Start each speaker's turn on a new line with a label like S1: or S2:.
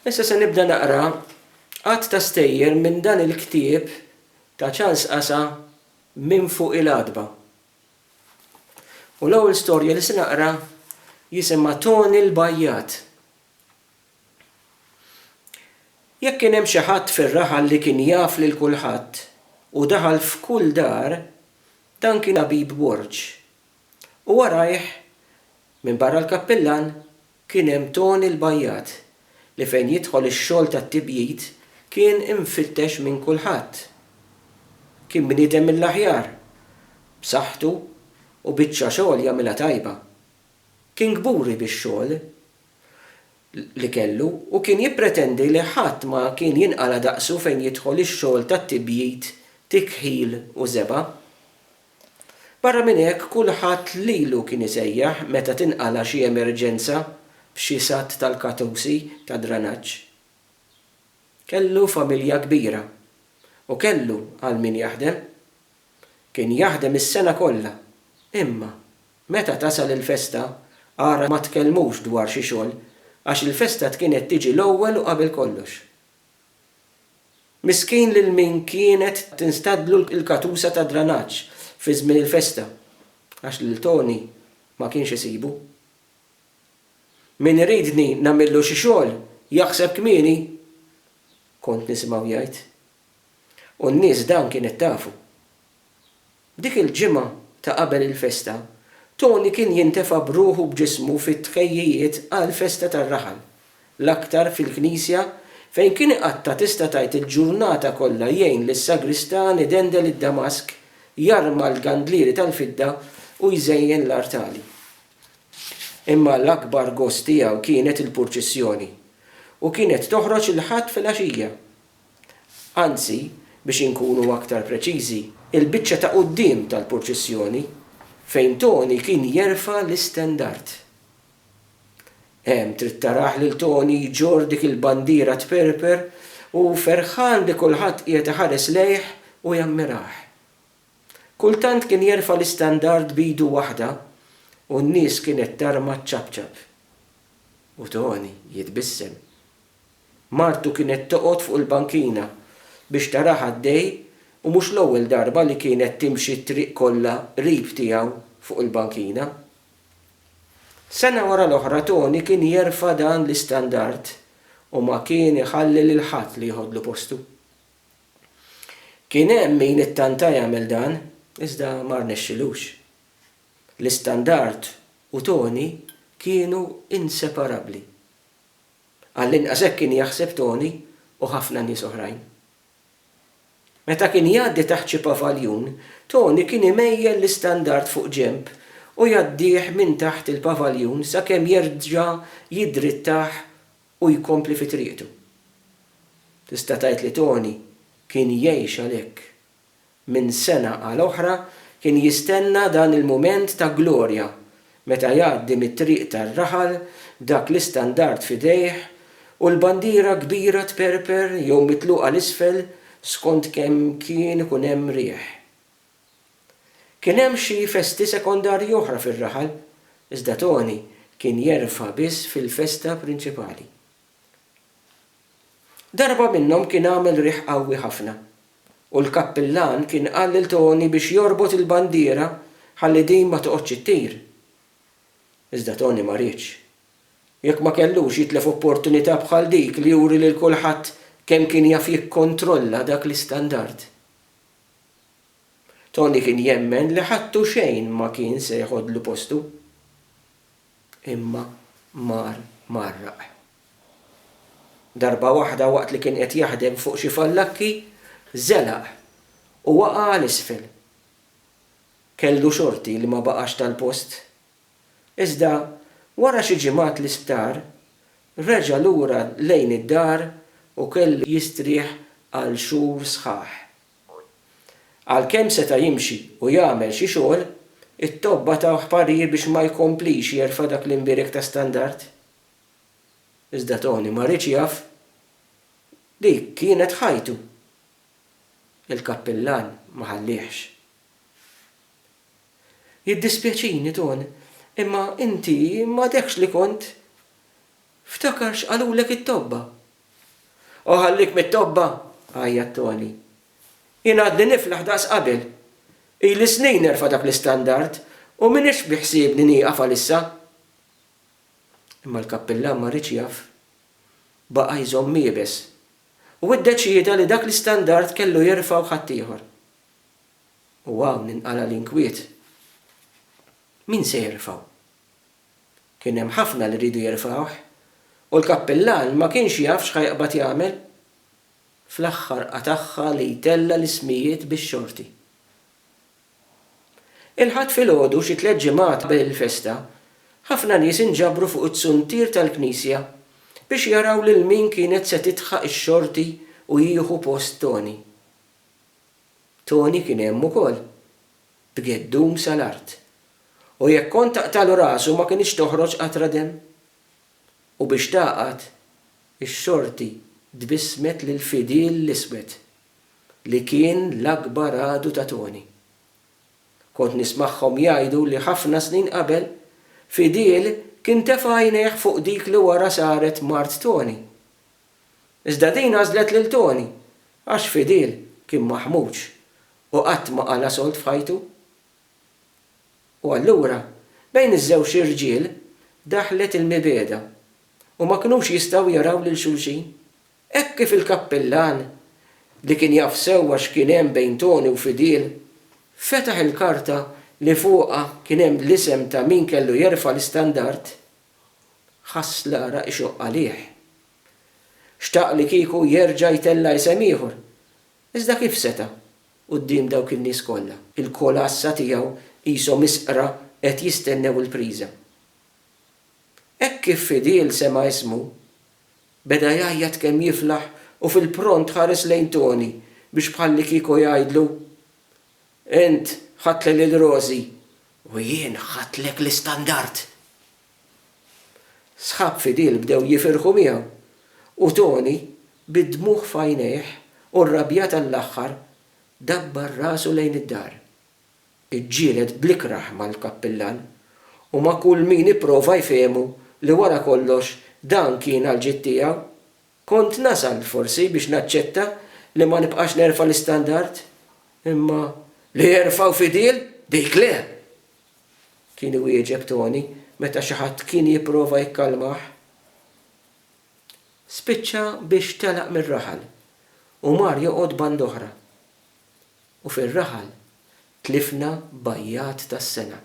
S1: Issa se nibda naqra qatt ta' stejjer minn dan il-ktieb ta' Charles Qasa Minn fuq il-għadba. U l-ewwel storja li se naqra jisimha Tony l-Bajjat. Jekk kien hemm xi ħadd fir-raħal li kien jaf lil kulħadd u daħal f'kull dar, dan kien Tabib Borġ. U warajh minn barra l-kappillan kien hemm Tony l-Bajjat li fejn jidħol ix-xogħol tat-tibjid kien infittex minn kulħadd. Kien bniedem mill-aħjar, b'saħħtu u biċċa xogħol jagħmilha tajba. Kien gburi bix-xogħol li kellu u kien jippretendi li ħadd ma kien jinqala daqsu fejn jidħol ix-xogħol tat-tibjid tikħil u żeba'. Barra minn hekk kulħadd lilu kien isejjaħ meta tinqala xi emerġenza f'xi satt tal-Katusi ta' dranaġġ. Kellu familja kbira u kellu għal min jaħdem. Kien jaħdem is-sena kollha, imma meta tasal il-festa ara ma tkellmux dwar xi xogħol għax il-festa kienet tiġi l-ewwel u qabel kollox. Miskien lil min kienet tinstadlu l-katusa ta' dranaġġ fi żmien il-festa għax lil Tony ma kienx isibu. Min iridni nagħmillu xi xogħol jaħseb kmieni, kont nisimgħu jgħid. U n-nies dan kienet tafu. Dik il-ġimgħa ta' qabel il-festa, Tony kien jintefa' bruħu b'ġismu fit-tħejjijiet għall-festa tar-raħal, l-aktar fil-Knisja fejn kien qatta tista' tgħid il-ġurnata kollha jgħin lis-sagristan idendel id-damask, jarma l-gandlieri tal-fidda u jżejjen l-artali. Imma l-akbar gost tiegħu kienet il-purċissjoni u kienet toħroġ il-ħadd fil-għaxija. Anzi, biex inkunu aktar preċiżi, il-biċċa ta' quddiem tal-purċissjoni fejn Tony kien jerfa' l-istendard. Trid taraħ lil Tony jġorr dik il-bandiera tperper u ferħan li kulħadd qiegħed iħares lejh u jammirah. Kultant kien jerfa' l-istandard b'idu waħda u n-nies kienet tarma ċabċab. U Tony jitbissem. Martu kienet toqgħod fuq il-bankina biex taraħ għaddej u mhux l-ewwel darba li kienet timxi t-triq kollha qrib tiegħu fuq il-bankina. Sena wara l-oħra Tony kien jerfa' dan l-istandard u ma kien iħalli lil ħadd li jħodlu postu. Kien hemm min ittanta jagħmel dan, iżda ma rnexxilux. L-istandard u Tony kienu inseparabbli. Għall-inqas hekk kien jaħseb Tony u ħafna nies oħrajn. Meta kien jgħaddi taħt xi pavaljun, Tony kien imejjel l-istandard fuq ġenb u jgħaddih minn taħt il-pavaljun sakemm jerġa' jidrittaħ u jkompli fi triqtu. Tista' tgħid li Tony kien jgħix għalhekk. Minn sena għal oħra kien jistenna dan il-mument ta' glorja meta jgħaddi mit-triq tar-raħal dak l-istandard f'idejh u l-bandiera kbira tperper jew mitluqa l-isfel skont kemm kien ikun hemm rieħ. Kien hemm xi festi sekondarji oħra fir-raħal, iżda Tony kien jerfa' biss fil-festa prinċipali. Darba minnhom kien għamel riħ qawwi ħafna u l-kappillan kien qal lil Tony biex jorbot il-bandiera ħalli din ma toqgħodx ittir. Iżda Tony ma rridx. Jekk ma kellux jitlef opportunità bħal dik li juri lil kulħadd kemm kien jaf jikkontrolla dak l-istandard. Tony kien jemmen li ħattu xejn ma kien se jħodlu postu. Imma marraq. Darba waħda waqt li kien qed jaħdem fuq xi fallakki, żelaq u waqa' l-isfel. Kellu xorti li ma baqax tal-post. Iżda wara xi ġimgħat l-isptar, reġa' lura lejn id-dar u kellu jistrieħ għal xhur sħaħ. Għalkemm seta' jimxi u jagħmel xi xogħol, it-tobba ta' ħparir biex ma jkomplix jerfa' dak l-imbirek ta' standard. Iżda Tony ma rridx jaf dik kienet ħajtu. Il-kappillan ma ħallihx. Jiddispjaċini Tony, imma inti ma dekx li kont. Ftakarx qalulek it-tobba ħallik mit-tobba, għajjat Toni. Jien għadni niflaħ daqs qabel. Ili snin nerfa dak l-istandard u minix biħsibni nieqaf għalissa. Imma l-kappellan ma rridx jaf. Baqa' jżomm miebes. U iddeċieda li dak l-istandard kellu jerfgħu ħadd ieħor. U hawn ninqala l-inkwiet. Min se jerfgħu? Kien hemm ħafna li rridu jerfgħuh, u l-kappellan ma kienx jaf x'ħajqbad jagħmel. Fl-aħħar qataħħa li jtella l-ismijiet bix-xorti. Il-ħadd filgħodu xi 3 ġimgħat qabel il-festa, ħafna nies inġabru fuq it-suntir tal-Knisja biex jaraw lil min kienet se titħaq ix-xorti u jieħu post Toni. Toni kien hemm ukoll, b'geddum sal-art. U jekk kont taqtalu rasu ma kienx toħroġ qatra demm. U biex taqgħad, ix-xorti dbissmet lil Fidil l-Iswed li kien l-akbar għadu ta' Toni. Kont nismagħhom jgħidu li ħafna snin qabel Fidil kien tefa' għajnejh fuq dik li wara saret mart Toni. Iżda din għażlet lil Toni għax Fidil kien maħmuġ u qatt ma qala solt f'ħajtu. U allura bejn iż-żewġ irġiel daħlet il-mibeda u ma kinux jistgħu jaraw lil xulxin. Hekk kif il-kappellan li kien jaf sewwa x'kien hemm bejn Toni u Fidil fetaħ il-karta li fuqha kien hemm l-isem ta' min kellu jerfa' l-istandard, ħass lara ixoq għalih. Xtaq li kieku jerġa' jtella isem ieħor. Iżda kif seta' quddiem dawk in-nies kollha. Il-kolassa tiegħu qishom isqra qed jistennew il-priża. Hekk kif Fidil sema' ismu, beda jgħajjad kemm jiflaħ u fil-pront ħares lejn Toni biex bħalli kieku jgħidlu: Int ħadlek lil-Rosi u jien ħadlek l-istandard. Sħab Fidil bdew jifirħu miegħu u Toni bid-dmugħ f'għajnejh u rrabjat tal-aħħar dabbar rasu lejn id-dar. Iġġieled bl-ikraħ mal-kappellan u ma' kull min ipprova jfehmu li wara kollox dan kien għall-ġid tiegħu. Kont nasal forsi biex naċċetta li ma nibqax nerfa' l-istandard, imma li jerfgħu Fidil dik le. Kien iwieġeb Toni meta xi ħadd kien jipprova jikkalmah. Spiċċa biex telaq mir-raħal u mar joqgħod band oħra. U fir-raħal tlifna bajjat tas-sena.